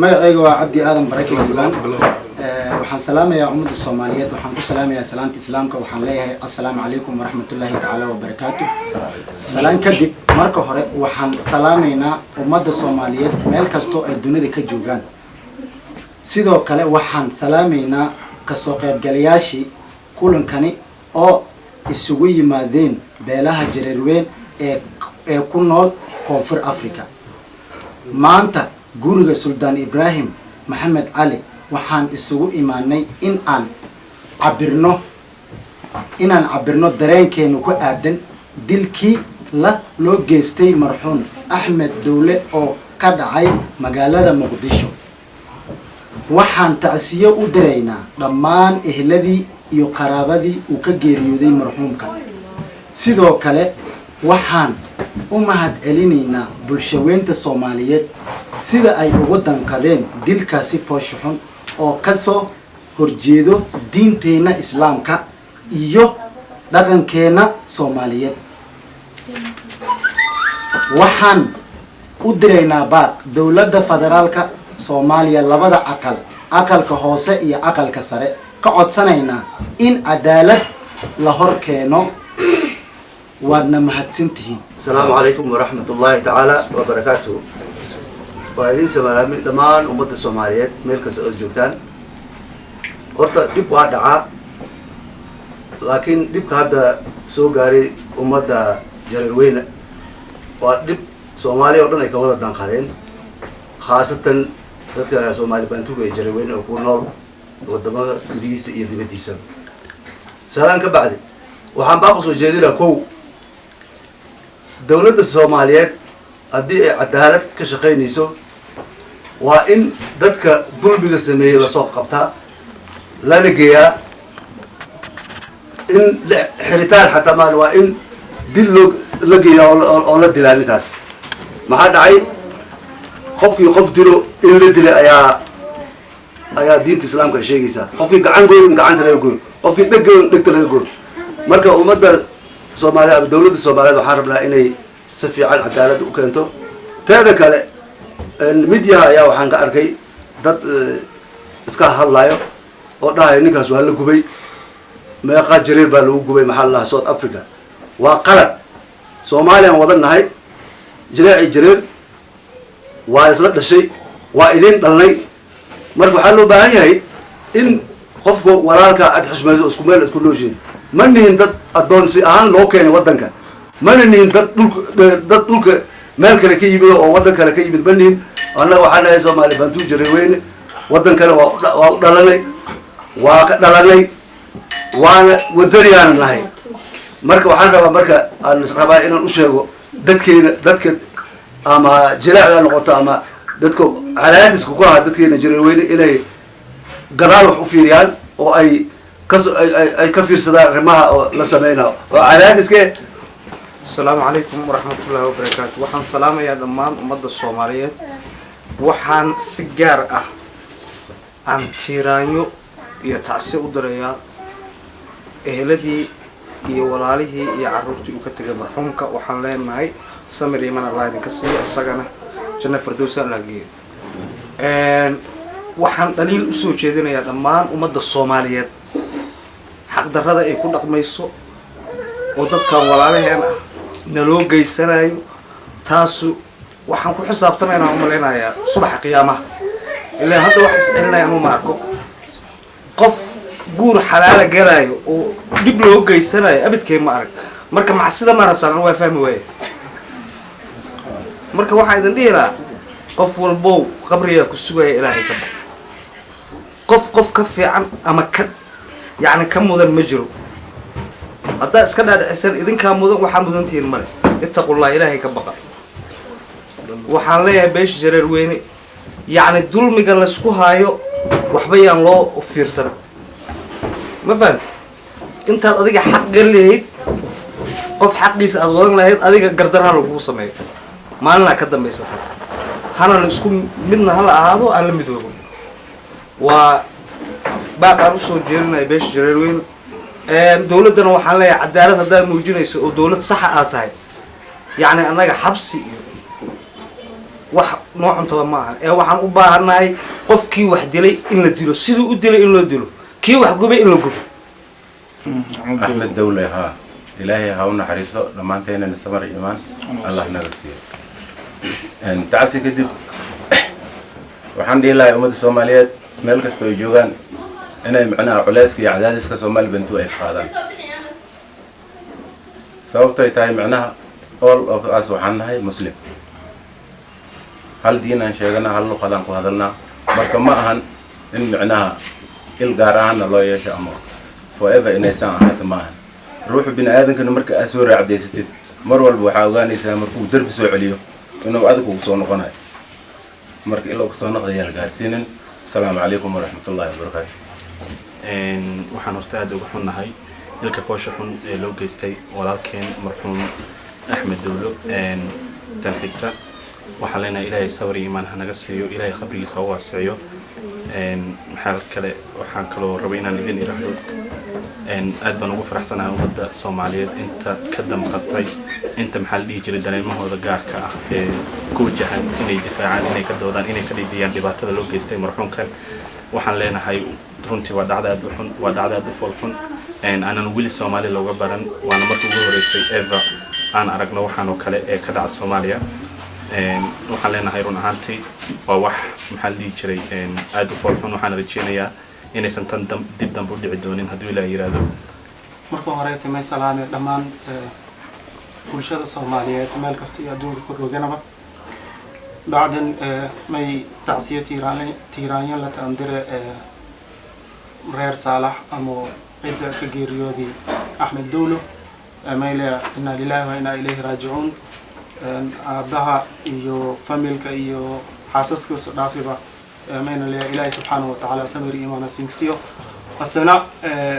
magacayga waa cabdi aadan baraki diiwaan waxaan salaamayaa ummadda Soomaaliyeed waxaan ku salaamayaa salaanta islaamka waxaan leeyahay assalaamu calaykum waraxmatullaahi ta'ala wa barakaatuh salaan kadib marka hore waxaan salaamaynaa ummadda Soomaaliyeed meel kasto ay dunida ka joogaan sidoo kale waxaan salaamaynaa ka soo qaybgalayaashii kulankani oo isugu yimaadeen beelaha jareerweyn ee ku nool koonfur Afrika maanta guriga Sultan Ibrahim Maxamed Ali waxaan isugu imaanay in aan cabirno dareenkeenu ku aadan dilkii loo geystay marxuum Axmed Dowle oo ka dhacay magaalada Muqdisho waxaan tacsiyo u direynaa dhammaan ehladii iyo qaraabadii uu ka geeriyooday marxuumka sidoo kale waxaan u mahad celinaynaa bulshaweynta Soomaaliyeed sida ay ugu danqadeen dilkaasi fooshuxun oo ka soo horjeedo diinteena islaamka iyo dhaqankeena Soomaaliyeed waxaan u direynaa baaq dawladda federaalka Soomaaliya labada aqalka hoose iyo aqalka sare ka codsanaynaa in cadaalad la hor keeno waadna mahadsantihiin السلام عليكم ورحمة الله تعالى وبركاته وهذه سماعي دمان أمة الصوماليات ملك الجوتان horta dib waa dhacaa laakiin dibka hadda soo gaaray ummadda jareerweyne waa dib Soomaaliya oo dhan ay ka wada danqadeen khaasatan dadka Soomaali bantuga ee jareerweyne oo ku nool wadamada gudihiisa iyo dibadiisa salaan ka bacdi waxaan baaq soo jeedinaa kow dawladda Soomaaliyeed haddii ay cadaalad ka shaqeynayso waa in dadka dulmiga sameeyay la soo qabtaa lana geeyaa in xiritaan xataa maan waa in dil la geeyaa oo la dilaa ninkaas maxaa dhacay qofkii qof dilo in la dilay ayaa diinta islaamka ay sheegaysaa qofkii gacan gooyin gacanta laga gooyo qofkii dheg gooyin dhegta laga gooyo marka ummadda Soomaaliya ama dawladda Soomaaliyeed waxaan rabnaa inay si fiican cadaalad u keento teeda kale media ayaa waxaan ka arkay dad iska hadlayo oo dhahay ninkaas waa la gubay meeqa jareer baa lagu gubay maxaa la South Africa waa qalad Soomaaliyan wadanahay jareer waa isla dhashay waa idin dhalnay marka waxaa loo baahan yahay in qofku walaalka aad xushmayso isku meel isku nooshiin ma nihin dad adoonsi ahaan loo keenay wadanka ma nihin dad dhulka meel kale ka yimid oo wadan kale ka yimid ma nihin annaga waxaan nahay Soomaali bantu jareerweyne wadan kale waa u dhalanay waa ka dhalanay waana wadaniyaan nahay marka waxaan rabaa inaan u sheego dadka ama jilaacda noqoto ama dadka calaadiska ku ah dadkeena jareerweyne inay gadaal wax u fiiriyaan oo ay ka fiirsadaan arrimaha oo la sameeyo oo calaadiska السلام عليكم ورحمة الله وبركاته وحن سلام يا دمان أمد الصوماليات وحن سجار عن تيرانيو يتعسي ودريا إهلدي يولاليه يعرفتي وكتجا مرحومك وحن لين معي سمري من الله يدكسي السجنة جنة فردوسا لاقي وحن دليل أسوء جدنا يا دمان أمد الصوماليات حق درada ay ku dhaqmayso oo dadka walaalaheen naloo geysanayo taasu waxaan ku xisaabtanaynaa u maleynayaa subax qiyaamaha ilaa hadda wax iscelinaya ma arko qof guur xalaala galayo oo dib loo geysanayo abidkay ma arag marka macsida ma rabtaan waa fahmi waaye marka waxa idin dhiilaa qof walbo qabriga ku sugaya ilaahay ka qof ka fiican ama ka يعني كم مدن مجرو هذا إسكندر عسل إذن كم مدن وحمد تين مره اتقوا الله إلهي كبقى وحنلاقي بيش جرير ويني يعني دول مجلسكو هايو وحبي الله وفير سنة ما فهمت أنت أديك حق اللي قف حقي سأدور لهيد أديك قدرها لو سمعي ما لنا كذا ما يستطيع هنا نسكو من هلا هذا على مدوره و باقي أوصل جيرنا بيش جريروين دولتنا وحنا عدالة هذا موجودة ودولة صح آتاي يعني أنا حبسي wax noo cuntaba ma aha ee waxaan u baahannahay qofkii wax dilay in la dilo siduu u dilay in loo dilo kii wax gubay in la gubo أحمد دولة ها إلهي هاونا حريصه لما انتهينا نستمر إيمان الله نغسيه تعسي كدب وحمد لله أمد الصوماليات ملك استويجوغان أنا معنا علاسكي عدادسك صومال بنتو أي خادم سوفتي تاي معناها all of us وحنا هاي مسلم هل دينا شيغنا هل قدان قهدلنا مركا ما أهن إن معناها القاران الله يشاء أمور forever inaysan ahaato maaha ruuxu bini aadamkana marka aad soo raacdaysatid mar walba waxaa ogaanaysaa markuu darbi soo celiyo inuu adag ugu soo noqonayo marka ilaa uu soo noqdayaa la gaarsiinin asalaamu calaykum waraxmatullaahi wabarakaatu waxaan horta aad uga xunnahay ilka foosha xun ee loo geystay walaalkeen marxuum axmed dowlo tan xigta waxaan leenahay ilaahay sabr iyo iimaan hanaga siiyo ilaahay qabrigiisa u waasiciyo maxaa kale waxaan kaloo rabay inaan idin iraahdo aad baan ugu faraxsanahay ummadda Soomaaliyeed inta ka damqatay inta maxaa la dhihi jiray dareemahooda gaarka ah ee ku wajahan inay difaacaan inay ka doodaan inay ka dhigayaan dhibaatada loo geystay marxuumkan waxaan leenahay runtii waa dhacdo aad u xun waa dhacdo aad u fool xun aanan weli Soomaali looga baran waana markii ugu horeysay ever aan aragno waxaan oo kale ee ka dhaca Soomaaliya waxaan leenahay run ahaantii waa wax maxaa la dhihi jiray aad u fool xun waxaan rajeynayaa inaysan tan dib dambe u dhici doonin haddii Ilaahay yiraahdo marka hore timay salaame dhammaan bulshada Soomaaliyeed meel kasta iyo adduunka ku roganaba bacdan may tacsiyo tiiraanyo la taandire reer Saalax ama cidda ka geeriyoodii Axmed Dowlo mayle inna lillahi wa inna ilayhi raaji'uun aabaha iyo familka iyo xaasaska soo dhaafiba mayna leeyahay ilaahay subxaanahu wa tacaala samir iimaana sinksiyo asana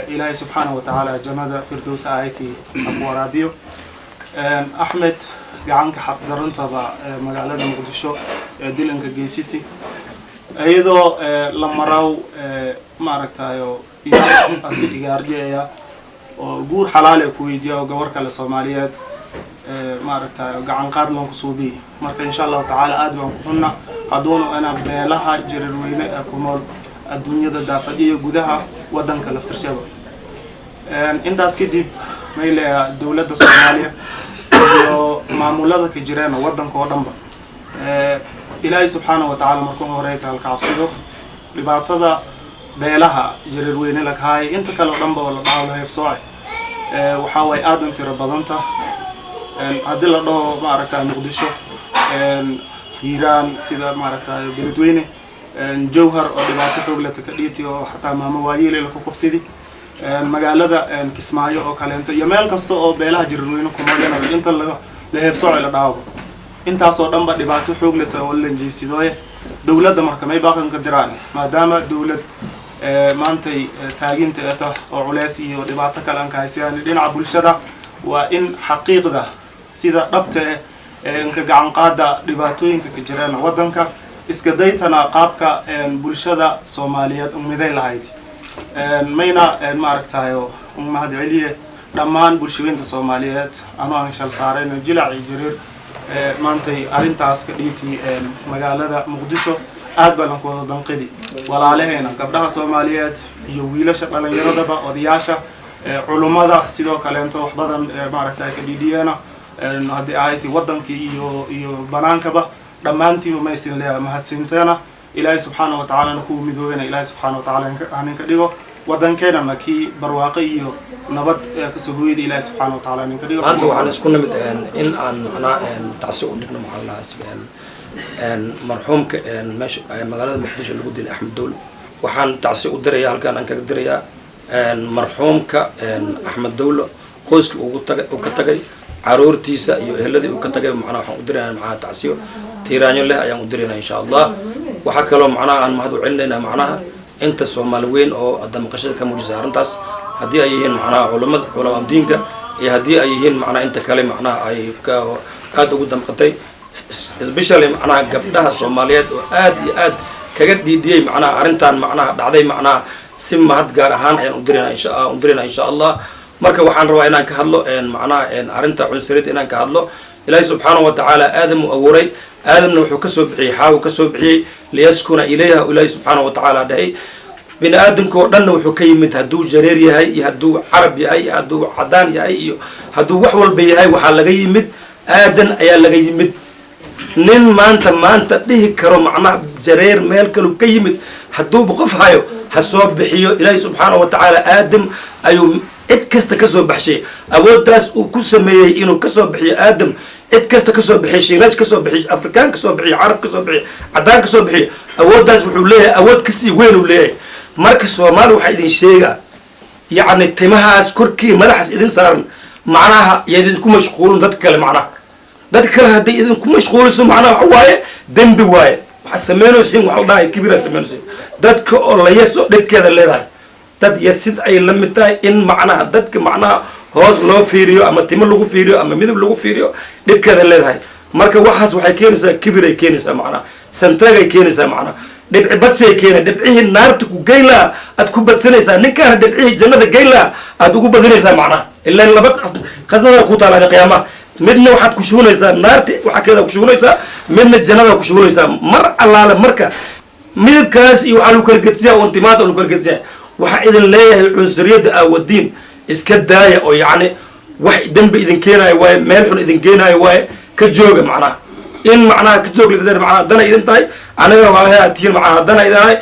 ilaahay subxaanahu wa tacaala jannada firdowsa aayatii ku waraabiyo axmed gacanka xaq darantaba magaalada muqdisho dilanka geysiti iyadoo la maraw maaragtayo iyo asi igaarjeeya oo guur xalaal ah ku weydiiyo gabar kale Soomaaliyeed maaragtayo gacan qaad loo kusuubi marka insha Allah tacaala aad baan ku xunna haddoono ana beelaha jirarweyne ku nool adduunyada daafadiyo gudaha wadanka laftirshaba intaas kadib mayleeya dawladda Soomaaliya iyo maamulada ka jireen wadanka oo dhanba ilaahay subxaanahu wa tacaala markuu horeeyay halka cabsido dhibaatada beelaha jirarweyne la kahay inta kale oo dhanba la dhaawlo heebsooy waxa way aad u tiro badanta haddii la dhaho maaragtay muqdisho hiiraan sida maaragtay beledweyne jowhar oo dhibaato xoog leh ka dhigtay oo xataa maamo waayeel la ku qabsidi magaalada Kismaayo oo kaleento iyo meel kasta oo beelaha jirarweyne ku noolana inta la heebsooy la dhaawo intaas oo dhanba dhibaato xoog leh oo la jeesidoy dawladda marka may baaqan ka diraan maadaama dawlad maantay taaginta ah oo culays iyo dhibaato kale aan ka haysan dhinaca bulshada waa in xaqiiqda sida dhabta ka gacan qaada dhibaatooyinka ka jiraan wadanka iska daytana qaabka bulshada Soomaaliyeed umiday lahayd mayna maaragtayo mahad celiye dhammaan bulshooyinka Soomaaliyeed aan shal saarayna jilac jireer maantay arintaas ka dhigtay magaalada Muqdisho aad baan ku wada danqidi walaalaheena gabdhaha Soomaaliyeed iyo wiilasha dhalinyaradaba odayaasha culumada sidoo kale inta wax badan maaragtay ka dhidiyana hadii ay tahay wadankii iyo banaankaba dhamaantii ma aysan leeyahay mahadsantaana ilaahay subxaanahu wa tacaala ku midoobena ilaahay subxaanahu wa tacaala aanin ka dhigo wadankeena markii barwaaqo iyo nabad ka soo hooyay ilaahay subxaanahu wa tacaala aanin ka dhigo hadda waxaan isku nimid in aan tacsi u dhigno maxallaha marxuumka meesha magaalada Muqdisho lagu dilay Axmed Dowlo waxaan tacsi u dirayaa halkaan aan kaga dirayaa marxuumka Axmed Dowlo qoyska uu ka tagay caruurtiisa iyo eheladii uu ka tagay macna waxaan u dirayaa macna tacsiyo tiiraanyo leh ayaan u diraynaa insha Allah waxa kale oo macna aan mahad u celinaynaa macnaha inta Soomaali weyn oo damqashada ka muujisa arintaas hadii ay yihiin macna culimada diinka iyo hadii ay yihiin macna inta kale macna ay ka aad ugu damqatay especially macna gabdhaha Soomaaliyeed oo aad iyo aad kaga dhiidiyay macna arintan macna dhacday macna si mahad gaar ahaan ayaan u diraynaa insha Allah marka waxaan rabaa inaan ka hadlo macna arinta cunsuriyada inaan ka hadlo ilaahay subxaanahu wa tacaala aadam u abuuray aadamna wuxuu kasoo bixiyey xaawu kasoo bixiyey liyaskuna ilayha ilaahi subxaanahu watacaala dhahay bini aadamka oo dhanna wuxuu ka yimid hadduu jareer yahay iyo hadduu carab yahay iyo hadduu cadaan yahay iyo hadduu wax walba yahay waxaa laga yimid aadan ayaa laga yimid nin maanta dhihi karo macnaha jareer meel kalu ka yimid hadduuba qof hayo ha soo bixiyo ilaahi subxaanahu watacaala aadam ayuu cid kasta kasoo baxshay awooddaas uu ku sameeyey inuu kasoo bixiyo aadam cid kasta kasoo bixiy shiinaas kasoo bixiy afrikaan kasoo bixiy carab kasoo bixiy cadaan kasoo bixiy awooddaas wuxuu leeyahay awood kasii weyn uu leeyahay marka soomaali waxaa idin sheegaa yacni timahaas korkii madaxaas idin saaran macnaha iyo idinku mashquulin dadka kale macnaha dadka kale hadday idinku mashquuliso macnaha waxa waaye dembi waaye waxaad samaynaysiin waxa la dhahay kibiraad samaynaysiin dadka oo la yaso dhibkeeda leedahay dad yasid ay la mid tahay in macnaha dadka macnaha hoos loo fiiriyo ama timo lagu fiiriyo ama midab lagu fiiriyo dhibkeeda leedahay marka waxaas waxay keenaysaa kibir ay keenaysaa macnaha santaag ay keenaysaa macnaha dhibci basay keena dhibcihii naarta ku geyn lahaa aad ku badsanaysaa ninkaana dhibcihii jannada geyn lahaa aad ugu badinaysaa macnaha ilaan laba qasnada ku taalaada qiyaamaha midna waxaad ku shugunaysaa naarta waxaa keeda ku shugunaysaa midna jannada ku shugunaysaa mar allaale marka midabkaas iyo waxaa lagu kala gedsiyaa oo intimaas lagu kala gedsiyaa waxaa idin leeyahay cunsuriyadda aawadiin iska daaya oo yacni wax dembi idin keenaayo waaye meel xun idin keenaayo waaye ka jooga macnaha in macnaha ka joog lideen macnaha haddana idin tahay anagana waa tihiin macnaha haddana idin tahay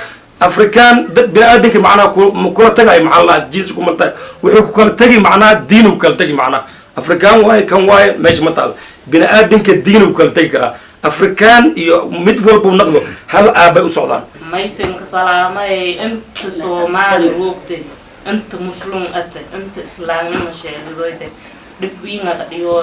afrikaan dad bini aadamka macnaha kula tagayo macnaha laas jiis kuma tahay wuxuu ku kala tagi macnaha diin ku kala tagi macnaha afrikaan waaye kan waaye meesha ma taal bini aadamka diin ku kala tagi karaa afrikaan iyo mid walba u naqdo hal aabay u socdaan maysanka salaamay inta soomaali ruugtay inta muslim ate inta islaamnima sheegadoyte dhibwiinga dhiyo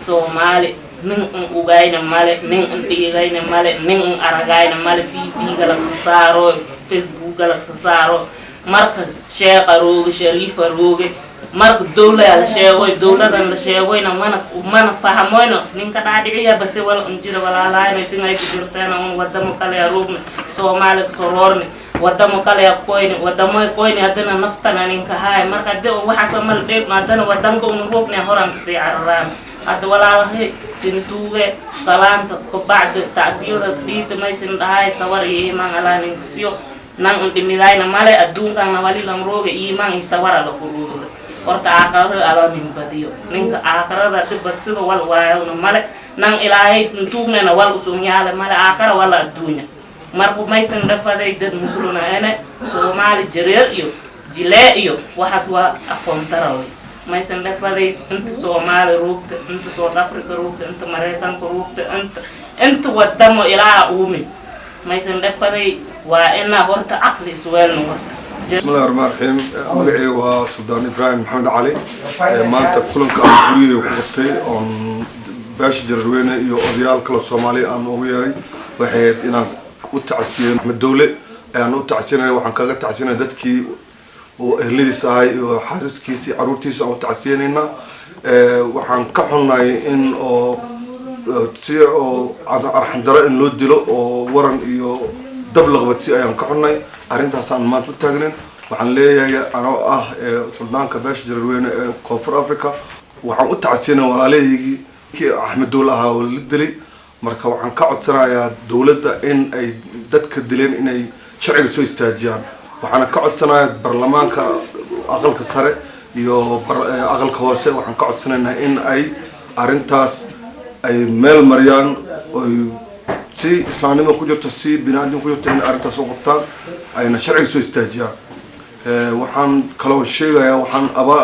soomaali nin un ugayna male nin un dhigayna male nin un aragayna male tv-ga lagsa saaro facebook-ga lagsa saaro marka sheeqa rooge shariifa rooge marka dowlada la sheegoy dowladan la sheegoyna mana fahamoyno ninka dhaadhiciya base wal unjira walaalahayna singay ku jirteena un wadamo kale roogna soomaali kasoo roorni wadamo kale koyni wadamo koyni haddana naftana ninka haay marka de waxaasa mal dheebna haddana wadanka un roogna horanka sii cararaan hadda walaalahay sintuuge salaanta kabacda tacsiyadaas dhiida maysin dhahay sawar iyo iimaan alaa ninkasiyo nan un dhimidayna male adduunkana wali lam rooga iimaan iyo sawara la kuruuda horta aakarada ala nin badiyo ninka aakarada dhibad sida wal waayona male nan ilaahay ntuugnena wal usumyaale male aakara wala adduunya marku maysan dhafaday dad musluna ene soomaali jareer iyo jilee iyo waxaas waa aqoon taraway maysan dhafaday inta soomaali ruugta inta south africa ruugta inta maraykanka ruugta inta wadamo ilaa uumi maysan dhafaday waa inaa horta caqli isweelna horta بسم الله الرحمن الرحيم مقعي وسلطان إبراهيم محمد علي مانتا كلن كان غوريه وقبتي on باش جروينه iyo odayaal kala Soomaali aan ugu yeeray waxay inaan u tacsiin Axmed Dawle aan u tacsiinay waxaan kaga tacsiinay dadkii oo ehladiis ahay iyo xaaskiisii caruurtiisa oo tacsiinayna waxaan ka xunahay in oo si oo arxan daro in loo dilo oo waran iyo dab laqabadsi ayaan ka xunnay arrintaas aan maanta u taagnin waxaan leeyahay anoo ah suldaanka beesha jararweyne ee koonfur africa waxaan u tacsiinay walaalahaygii kii Axmed Dawle ahaa oo la dilay marka waxaan ka codsanayaa dawladda in ay dadka dileen inay sharciga soo istaajiyaan waxaan ka codsanayaa baarlamaanka aqalka sare iyo aqalka hoose waxaan ka codsanaynaa in ay arrintaas ay meel mariyaan oo si islaamnimo ku jirto si bini'aadam ku jirto in arrintaas u qabtaan ayna sharciga soo istaajiyaan waxaan kaloo sheegayaa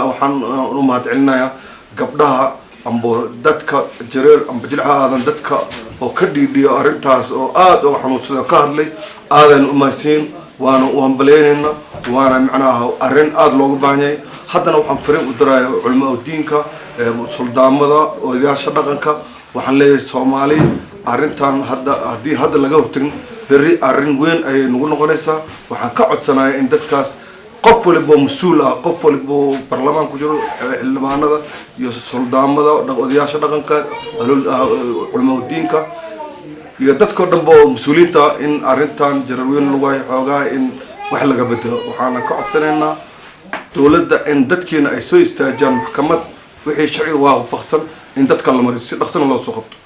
waxaan u mahadcelinayaa gabdhaha amba dadka jareer amba jilca aadan dadka oo ka dhiidhiyo arrintaas oo aad uga xanuunsada ka hadlay aadan u mahadsiin waana u hambalyeynayna waana macnaha arrin aad loogu baahan yahay haddana waxaan fariin u dirayaa culimada diinka suldaamada odayaasha dhaqanka waxaan leeyahay Soomaali arrintan haddii hadda laga hortagin berri arrin weyn ayay nagu noqonaysaa waxaan ka codsanayaa in dadkaas qof waliba mas'uul ah qof waliba baarlamaan ku jiro xildhibaanada iyo suldaamada odayaasha dhaqanka culimada diinka iyo dadka dhanba mas'uuliyiinta in arrintan jararweyn lagu hay xoogaa in wax laga bedelo waxaana ka codsanaynaa dawladda in dadkeena ay soo istaajiyaan maxkamad wixii sharciga waafaqsan in dadka la mariyo si dhaqsan loo soo qabto